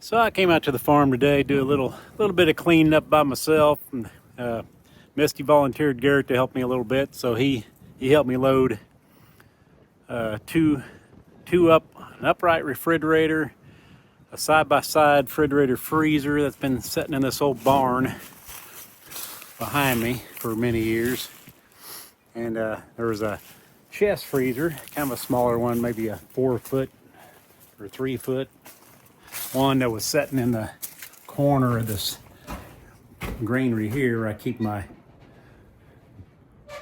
So I came out to the farm today, do a little bit of cleaning up by myself, and Misty volunteered Garrett to help me a little bit, so he helped me load two an upright refrigerator, a side-by-side refrigerator freezer that's been sitting in this old barn behind me for many years, and there was a chest freezer, kind of a smaller one, maybe a 4-foot or 3-foot one that was sitting in the corner of this granary here where I keep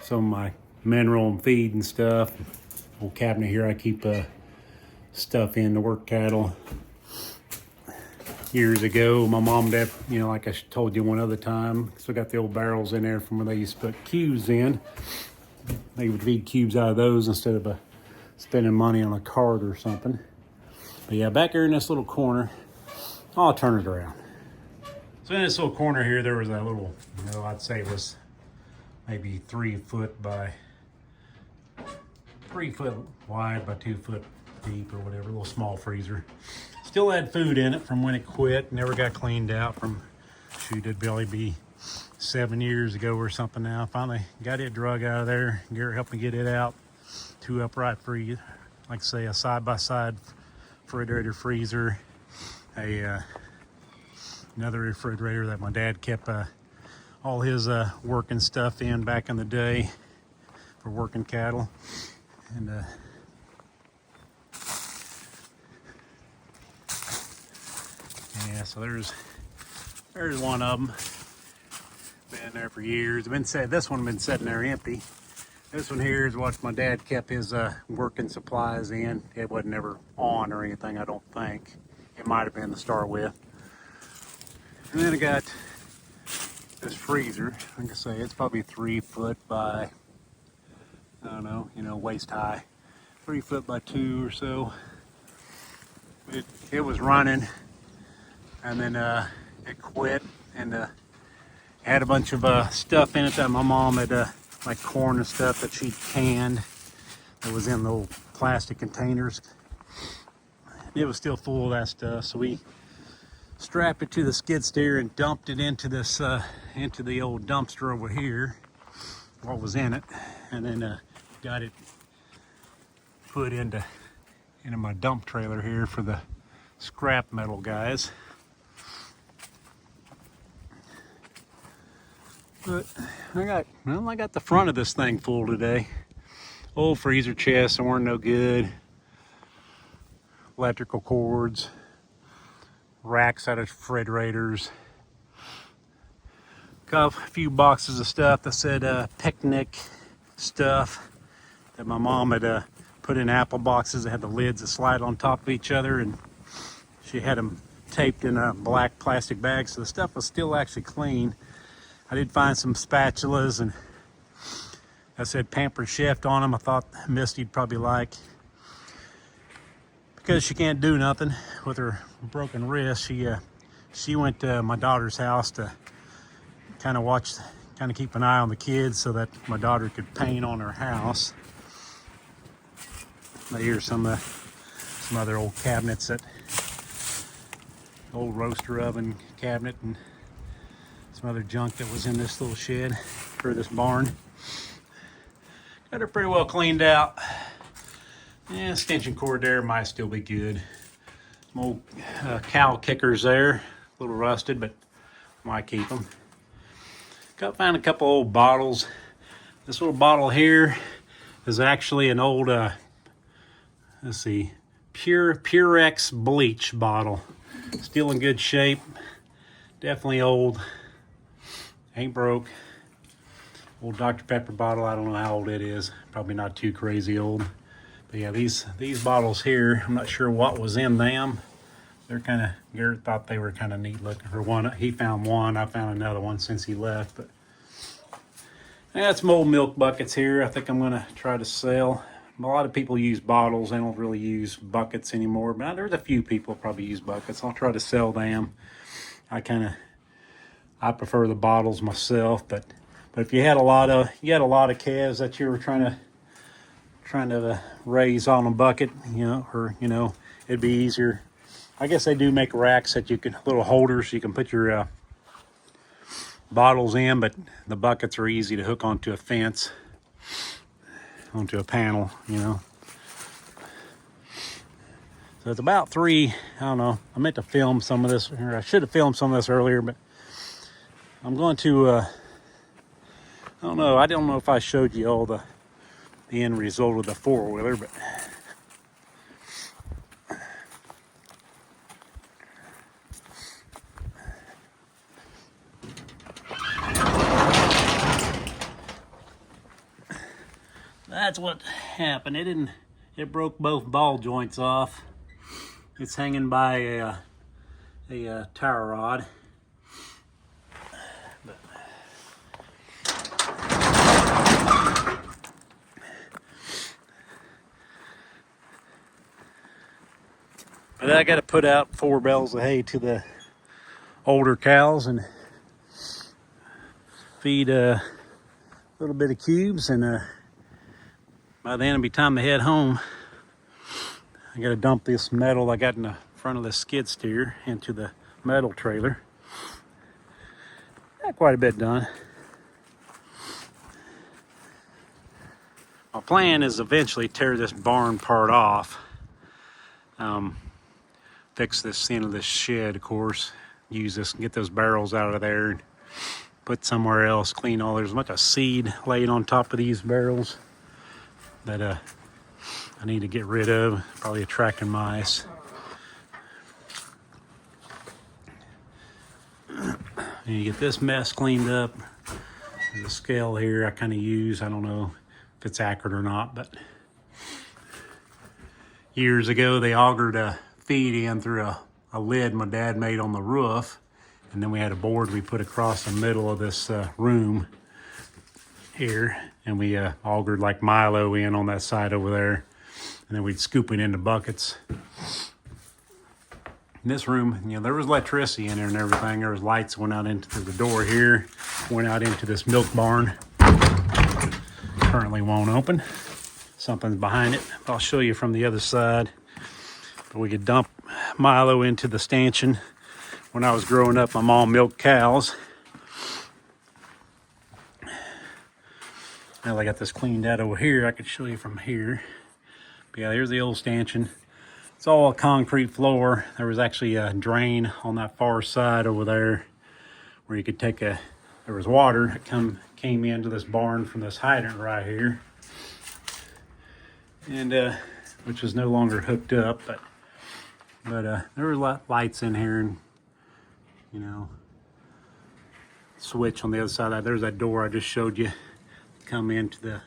some of my mineral and feed and stuff. Old cabinet here I keep stuff in to work cattle. Years ago, my mom and dad, like I told you one other time, still got the old barrels in there from when they used to put cubes in. They would feed cubes out of those instead of spending money on a cart or something. But yeah, back here in this little corner, I'll turn it around. So in this little corner here, there was a little, I'd say it was maybe 3 foot by 3 foot wide by 2 foot deep or whatever, a little small freezer. Still had food in it from when it quit, never got cleaned out from, it'd barely be 7 years ago or something now. Finally got it drug out of there. Garrett helped me get it out. 2 upright freezer, like I say, a side-by-side refrigerator freezer, another refrigerator that my dad kept all his working stuff in back in the day for working cattle, and yeah, so there's one of them. Been there for years. This one been sitting there empty. This one here is what my dad kept his working supplies in. It wasn't never on or anything, I don't think. It might have been to start with. And then I got this freezer. Like I say, it's probably 3 foot by, I don't know, waist high. 3 foot by 2 or so. It was running, and then it quit, and had a bunch of stuff in it that my mom had, like corn and stuff that she canned that was in the old plastic containers. It was still full of that stuff, so we strapped it to the skid steer and dumped it into this into the old dumpster over here, what was in it, and then got it put into my dump trailer here for the scrap metal guys. But I got the front of this thing full today. Old freezer chests that weren't no good. Electrical cords. Racks out of refrigerators. Got a few boxes of stuff that said picnic stuff that my mom had put in apple boxes that had the lids that slide on top of each other, and she had them taped in a black plastic bag, so the stuff was still actually clean. I did find some spatulas, and I said Pampered Chef on them. I thought Misty'd probably like, because she can't do nothing with her broken wrist. She went to my daughter's house to kind of keep an eye on the kids so that my daughter could paint on her house. Here's some other old cabinets, that old roaster oven cabinet, and some other junk that was in this little shed for this barn. Got her pretty well cleaned out. Yeah, extension cord there might still be good. Some old cow kickers there, a little rusted, but might keep them. Found a couple old bottles. This little bottle here is actually an old, let's see, Purex bleach bottle. Still in good shape. Definitely old. Ain't broke. Old Dr. Pepper bottle. I don't know how old it is. Probably not too crazy old. But yeah, these bottles here, I'm not sure what was in them. They're kind of, Garrett thought they were kind of neat looking. For one, he found one. I found another one since he left. But I got some old milk buckets here. I think I'm going to try to sell. A lot of people use bottles. They don't really use buckets anymore. But there's a few people probably use buckets. I'll try to sell them. I prefer the bottles myself, but if you had a lot of calves that you were trying to raise on a bucket, it'd be easier I guess they do make racks that you can, little holders you can put your bottles in, but the buckets are easy to hook onto a fence, onto a panel, you know. So it's about 3, I don't know, I meant to film some of this, or I should have filmed some of this earlier, but I'm going to, I don't know if I showed you all the end result of the 4-wheeler, but that's what happened. It broke both ball joints off. It's hanging by a tire rod. But I got to put out 4 bales of hay to the older cows and feed a little bit of cubes, and by then it'll be time to head home. I got to dump this metal I got in the front of the skid steer into the metal trailer. Got quite a bit done. My plan is eventually tear this barn part off. Fix this end of this shed, of course. Use this, get those barrels out of there and put somewhere else, clean all. There's a bunch of seed laid on top of these barrels that I need to get rid of, probably attracting mice. And you get this mess cleaned up. There's a scale here I kind of use. I don't know if it's accurate or not, but years ago they augered a feed in through a lid my dad made on the roof, and then we had a board we put across the middle of this room here, and we augered like Milo in on that side over there, and then we'd scoop it into buckets. In this room, you know, there was electricity in there and everything. There was lights that went out into the door here, went out into this milk barn. Currently won't open. Something's behind it. I'll show you from the other side. But we could dump Milo into the stanchion. When I was growing up, my mom milked cows. Now I got this cleaned out over here. I could show you from here. But yeah, here's the old stanchion. It's all a concrete floor. There was actually a drain on that far side over there where you could take there was water that came into this barn from this hydrant right here. And which was no longer hooked up, but there were lights in here, and you know, switch on the other side. There's that door I just showed you. Come into the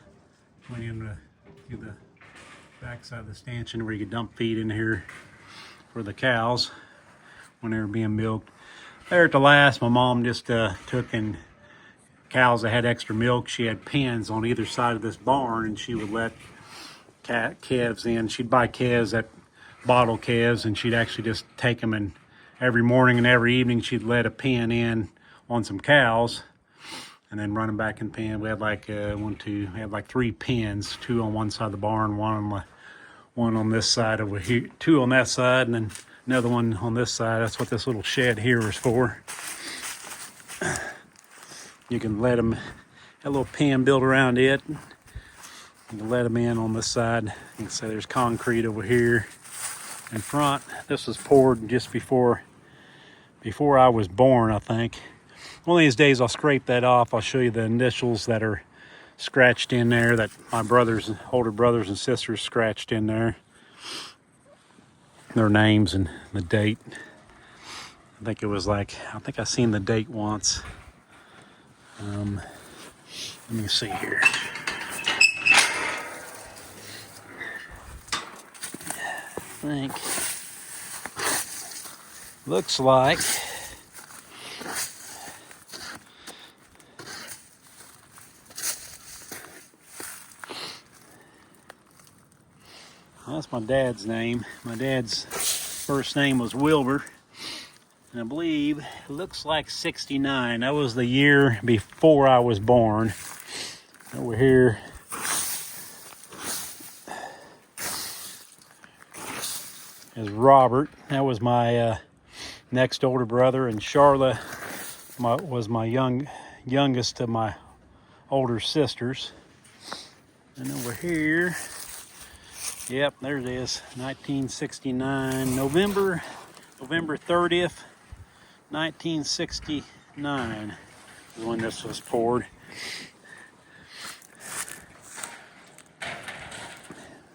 back side of the stanchion where you could dump feed in here for the cows when they were being milked. There at the last, my mom just took, and cows that had extra milk, she had pens on either side of this barn, and she would let calves in. She'd buy calves, that bottle calves, and she'd actually just take them, and every morning and every evening she'd let a pen in on some cows and then run them back in the pen. We had like we had like 3 pens, 2 on one side of the barn, one on this side over here, 2 on that side, and then another one on this side. That's what this little shed here is for. You can let them, a little pen built around it. You can let them in on this side. You can see there's concrete over here in front. This was poured just before I was born, I think. One of these days I'll scrape that off. I'll show you the initials that are scratched in there that my older brothers and sisters scratched in there. Their names and the date. I think I seen the date once. Let me see here. I think looks like that's my dad's name. My dad's first name was Wilbur, and I believe it looks like 69. That was the year before I was born. Over here, is Robert. That was my next older brother, and Charlotte was my youngest of my older sisters. And over here, yep, there it is, 1969, November 30th, 1969 is when this was poured.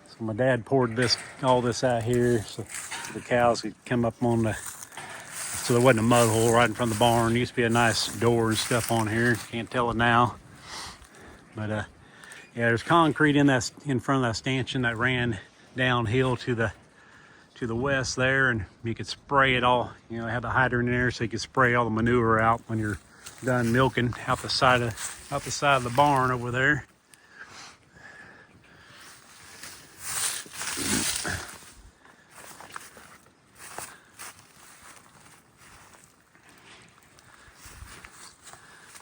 So my dad poured all this out here so the cows could come up on so there wasn't a mud hole right in front of the barn. There used to be a nice door and stuff on here. Can't tell it now. But yeah, there's concrete in front of that stanchion that ran downhill to the west there, and you could spray it all. You know, have the hydrant in there so you could spray all the manure out when you're done milking out the side of the barn over there.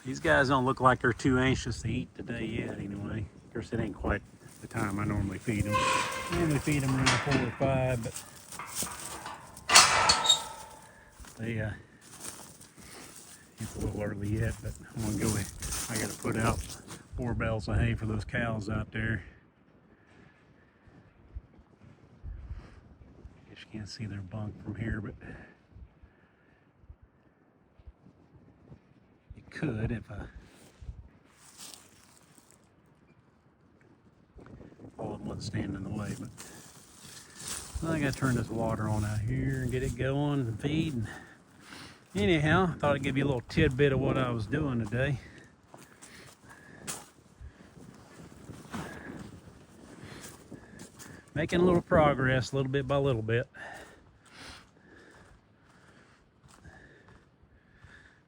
These guys don't look like they're too anxious to eat today yet, anyway. Of course, it ain't quite the time I normally feed them. I normally feed them around 4 or 5, but it's a little early yet. But I'm gonna go. I gotta put out 4 bales of hay for those cows out there. Guess you can't see their bunk from here, but could if all of them wouldn't stand in the way. But I gotta turn this water on out here and get it going and feed. And anyhow, I thought I'd give you a little tidbit of what I was doing today. Making a little progress, little bit by little bit.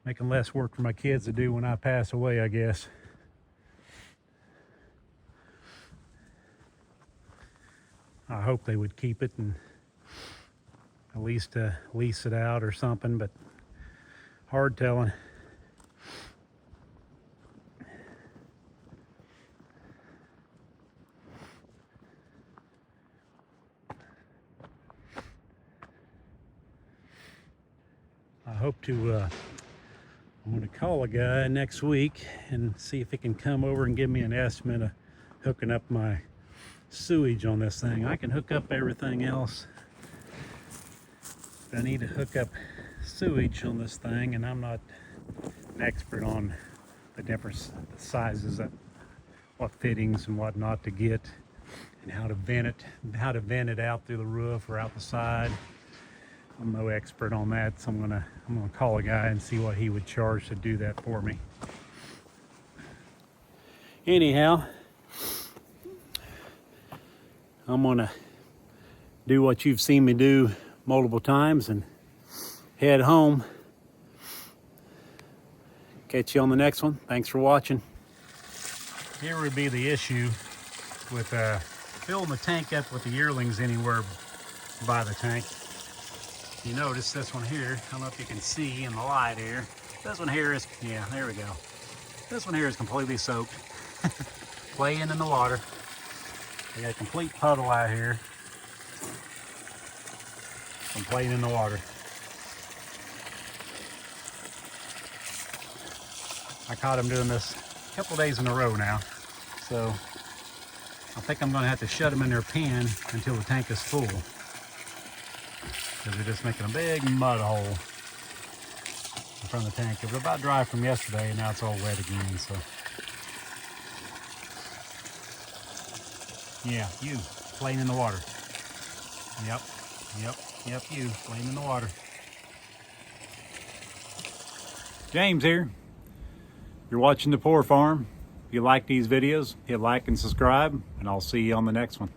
Making less work for my kids to do when I pass away, I guess. I hope they would keep it and at least lease it out or something, but hard telling. I hope to I'm going to call a guy next week and see if he can come over and give me an estimate of hooking up my sewage on this thing. I can hook up everything else, but I need to hook up sewage on this thing, and I'm not an expert on the different sizes, what fittings and what not to get, and how to vent it out through the roof or out the side. I'm no expert on that, so I'm gonna call a guy and see what he would charge to do that for me. Anyhow, I'm gonna do what you've seen me do multiple times and head home. Catch you on the next one. Thanks for watching. Here would be the issue with filling the tank up with the yearlings anywhere by the tank. You notice this one here, I don't know if you can see in the light here. This one here is, yeah, there we go. This one here is completely soaked, playing in the water. We got a complete puddle out here from playing in the water. I caught him doing this a couple days in a row now, so I think I'm going to have to shut them in their pen until the tank is full, because they're just making a big mud hole in front of the tank. It was about dry from yesterday, and now it's all wet again. So yeah, you playing in the water. Yep, you playing in the water. James here. You're watching The Poor Farm. If you like these videos, hit like and subscribe, and I'll see you on the next one.